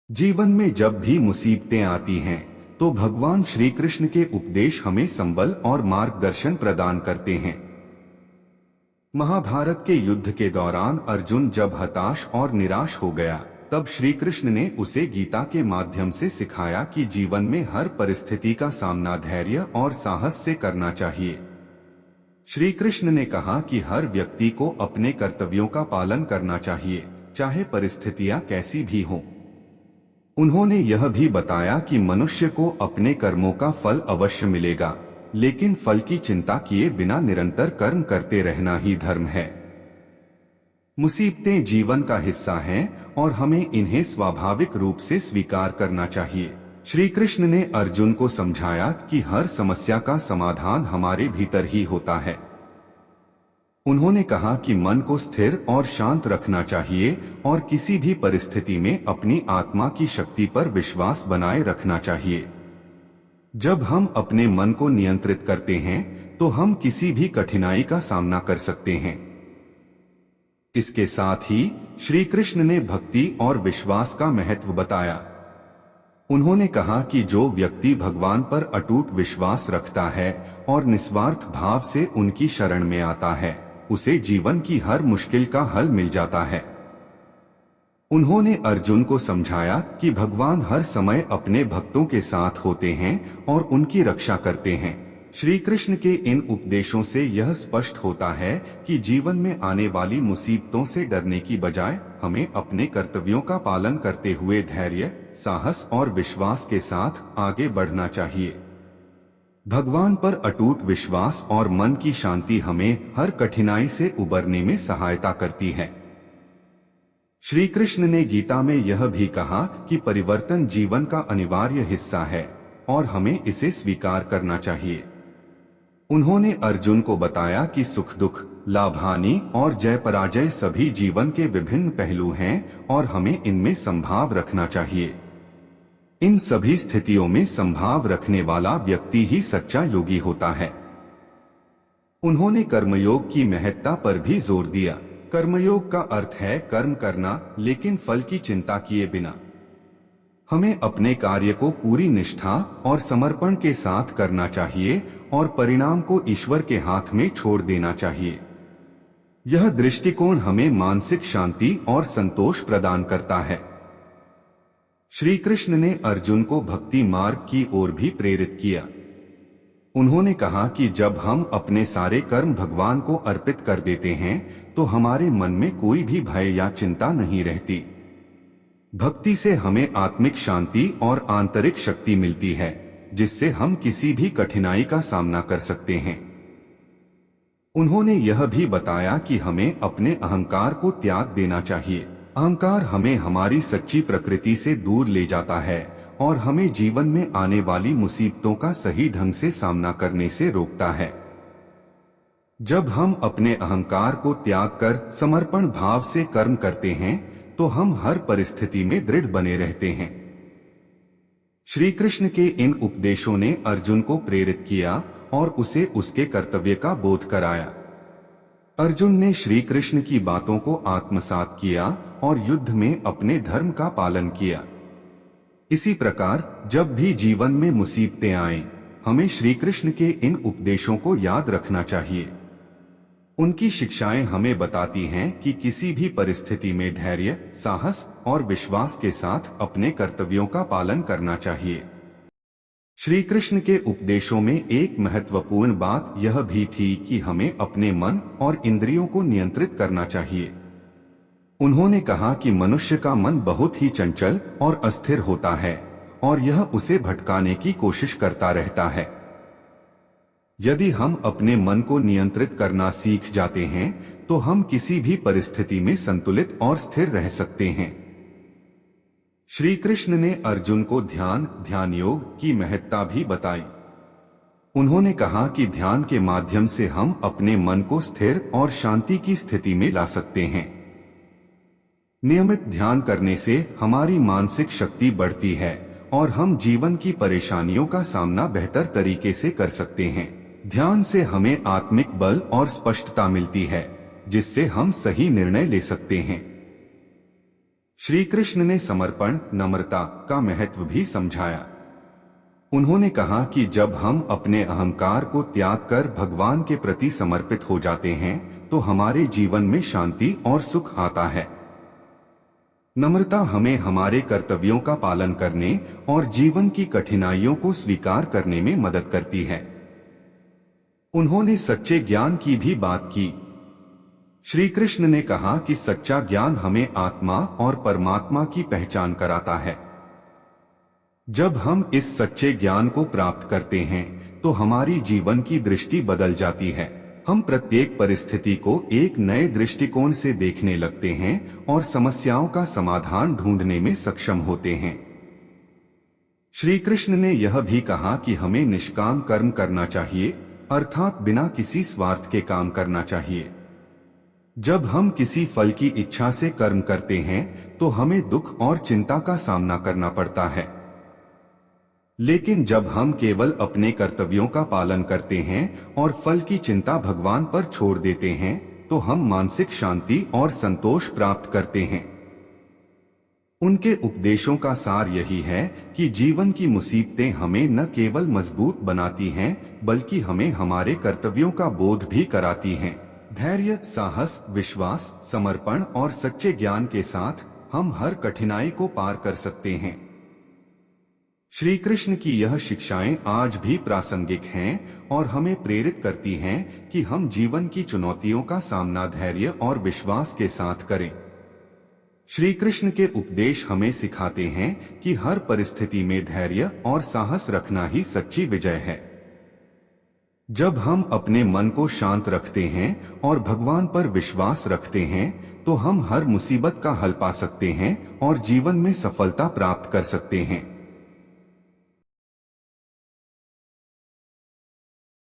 जीवन में जब भी मुसीबतें आती हैं, तो भगवान श्री कृष्ण के उपदेश हमें संबल और मार्गदर्शन प्रदान करते हैं। महाभारत के युद्ध के दौरान अर्जुन जब हताश और निराश हो गया, तब श्री कृष्ण ने उसे गीता के माध्यम से सिखाया कि जीवन में हर परिस्थिति का सामना धैर्य और साहस से करना चाहिए। श्री कृष्ण ने कहा कि हर व्यक्ति को अपने कर्तव्यों का पालन करना चाहिए, चाहे परिस्थितियां कैसी भी हों। उन्होंने यह भी बताया कि मनुष्य को अपने कर्मों का फल अवश्य मिलेगा, लेकिन फल की चिंता किए बिना निरंतर कर्म करते रहना ही धर्म है। मुसीबतें जीवन का हिस्सा हैं और हमें इन्हें स्वाभाविक रूप से स्वीकार करना चाहिए। श्री कृष्ण ने अर्जुन को समझाया कि हर समस्या का समाधान हमारे भीतर ही होता है। उन्होंने कहा कि मन को स्थिर और शांत रखना चाहिए और किसी भी परिस्थिति में अपनी आत्मा की शक्ति पर विश्वास बनाए रखना चाहिए। जब हम अपने मन को नियंत्रित करते हैं, तो हम किसी भी कठिनाई का सामना कर सकते हैं। इसके साथ ही श्री कृष्ण ने भक्ति और विश्वास का महत्व बताया। उन्होंने कहा कि जो व्यक्ति भगवान पर अटूट विश्वास रखता है और निस्वार्थ भाव से उनकी शरण में आता है, उसे जीवन की हर मुश्किल का हल मिल जाता है। उन्होंने अर्जुन को समझाया कि भगवान हर समय अपने भक्तों के साथ होते हैं और उनकी रक्षा करते हैं। श्री कृष्ण के इन उपदेशों से यह स्पष्ट होता है कि जीवन में आने वाली मुसीबतों से डरने की बजाय हमें अपने कर्तव्यों का पालन करते हुए धैर्य, साहस और विश्वास के साथ आगे बढ़ना चाहिए। भगवान पर अटूट विश्वास और मन की शांति हमें हर कठिनाई से उबरने में सहायता करती है। श्री कृष्ण ने गीता में यह भी कहा कि परिवर्तन जीवन का अनिवार्य हिस्सा है और हमें इसे स्वीकार करना चाहिए। उन्होंने अर्जुन को बताया कि सुख दुख, लाभ हानि और जय पराजय सभी जीवन के विभिन्न पहलू हैं और हमें इनमें संभाव रखना चाहिए। इन सभी स्थितियों में संभाव रखने वाला व्यक्ति ही सच्चा योगी होता है। उन्होंने कर्मयोग की महत्ता पर भी जोर दिया। कर्मयोग का अर्थ है कर्म करना, लेकिन फल की चिंता किए बिना। हमें अपने कार्य को पूरी निष्ठा और समर्पण के साथ करना चाहिए और परिणाम को ईश्वर के हाथ में छोड़ देना चाहिए। यह दृष्टिकोण हमें मानसिक शांति और संतोष प्रदान करता है। श्री कृष्ण ने अर्जुन को भक्ति मार्ग की ओर भी प्रेरित किया। उन्होंने कहा कि जब हम अपने सारे कर्म भगवान को अर्पित कर देते हैं, तो हमारे मन में कोई भी भय या चिंता नहीं रहती। भक्ति से हमें आत्मिक शांति और आंतरिक शक्ति मिलती है, जिससे हम किसी भी कठिनाई का सामना कर सकते हैं। उन्होंने यह भी बताया कि हमें अपने अहंकार को त्याग देना चाहिए। अहंकार हमें हमारी सच्ची प्रकृति से दूर ले जाता है और हमें जीवन में आने वाली मुसीबतों का सही ढंग से सामना करने से रोकता है। जब हम अपने अहंकार को त्याग कर समर्पण भाव से कर्म करते हैं, तो हम हर परिस्थिति में दृढ़ बने रहते हैं। श्री कृष्ण के इन उपदेशों ने अर्जुन को प्रेरित किया और उसे उसके कर्तव्य का बोध कराया। अर्जुन ने श्री कृष्ण की बातों को आत्मसात किया और युद्ध में अपने धर्म का पालन किया। इसी प्रकार जब भी जीवन में मुसीबतें आएं, हमें श्री कृष्ण के इन उपदेशों को याद रखना चाहिए। उनकी शिक्षाएं हमें बताती हैं कि किसी भी परिस्थिति में धैर्य, साहस और विश्वास के साथ अपने कर्तव्यों का पालन करना चाहिए। श्री कृष्ण के उपदेशों में एक महत्वपूर्ण बात यह भी थी कि हमें अपने मन और इंद्रियों को नियंत्रित करना चाहिए। उन्होंने कहा कि मनुष्य का मन बहुत ही चंचल और अस्थिर होता है और यह उसे भटकाने की कोशिश करता रहता है। यदि हम अपने मन को नियंत्रित करना सीख जाते हैं, तो हम किसी भी परिस्थिति में संतुलित और स्थिर रह सकते हैं। श्री कृष्ण ने अर्जुन को ध्यान योग की महत्ता भी बताई। उन्होंने कहा कि ध्यान के माध्यम से हम अपने मन को स्थिर और शांति की स्थिति में ला सकते हैं। नियमित ध्यान करने से हमारी मानसिक शक्ति बढ़ती है और हम जीवन की परेशानियों का सामना बेहतर तरीके से कर सकते हैं। ध्यान से हमें आत्मिक बल और स्पष्टता मिलती है, जिससे हम सही निर्णय ले सकते हैं। श्री कृष्ण ने समर्पण, नम्रता का महत्व भी समझाया। उन्होंने कहा कि जब हम अपने अहंकार को त्याग कर भगवान के प्रति समर्पित हो जाते हैं तो हमारे जीवन में शांति और सुख आता है। नम्रता हमें हमारे कर्तव्यों का पालन करने और जीवन की कठिनाइयों को स्वीकार करने में मदद करती है। उन्होंने सच्चे ज्ञान की भी बात की। श्री कृष्ण ने कहा कि सच्चा ज्ञान हमें आत्मा और परमात्मा की पहचान कराता है। जब हम इस सच्चे ज्ञान को प्राप्त करते हैं तो हमारी जीवन की दृष्टि बदल जाती है। हम प्रत्येक परिस्थिति को एक नए दृष्टिकोण से देखने लगते हैं और समस्याओं का समाधान ढूंढने में सक्षम होते हैं। श्री कृष्ण ने यह भी कहा कि हमें निष्काम कर्म करना चाहिए, अर्थात बिना किसी स्वार्थ के काम करना चाहिए। जब हम किसी फल की इच्छा से कर्म करते हैं तो हमें दुख और चिंता का सामना करना पड़ता है, लेकिन जब हम केवल अपने कर्तव्यों का पालन करते हैं और फल की चिंता भगवान पर छोड़ देते हैं तो हम मानसिक शांति और संतोष प्राप्त करते हैं। उनके उपदेशों का सार यही है कि जीवन की मुसीबतें हमें न केवल मजबूत बनाती हैं बल्कि हमें हमारे कर्तव्यों का बोध भी कराती हैं। धैर्य, साहस, विश्वास, समर्पण और सच्चे ज्ञान के साथ हम हर कठिनाई को पार कर सकते हैं। श्री कृष्ण की यह शिक्षाएं आज भी प्रासंगिक हैं और हमें प्रेरित करती हैं कि हम जीवन की चुनौतियों का सामना धैर्य और विश्वास के साथ करें। श्री कृष्ण के उपदेश हमें सिखाते हैं कि हर परिस्थिति में धैर्य और साहस रखना ही सच्ची विजय है। जब हम अपने मन को शांत रखते हैं और भगवान पर विश्वास रखते हैं तो हम हर मुसीबत का हल पा सकते हैं और जीवन में सफलता प्राप्त कर सकते हैं।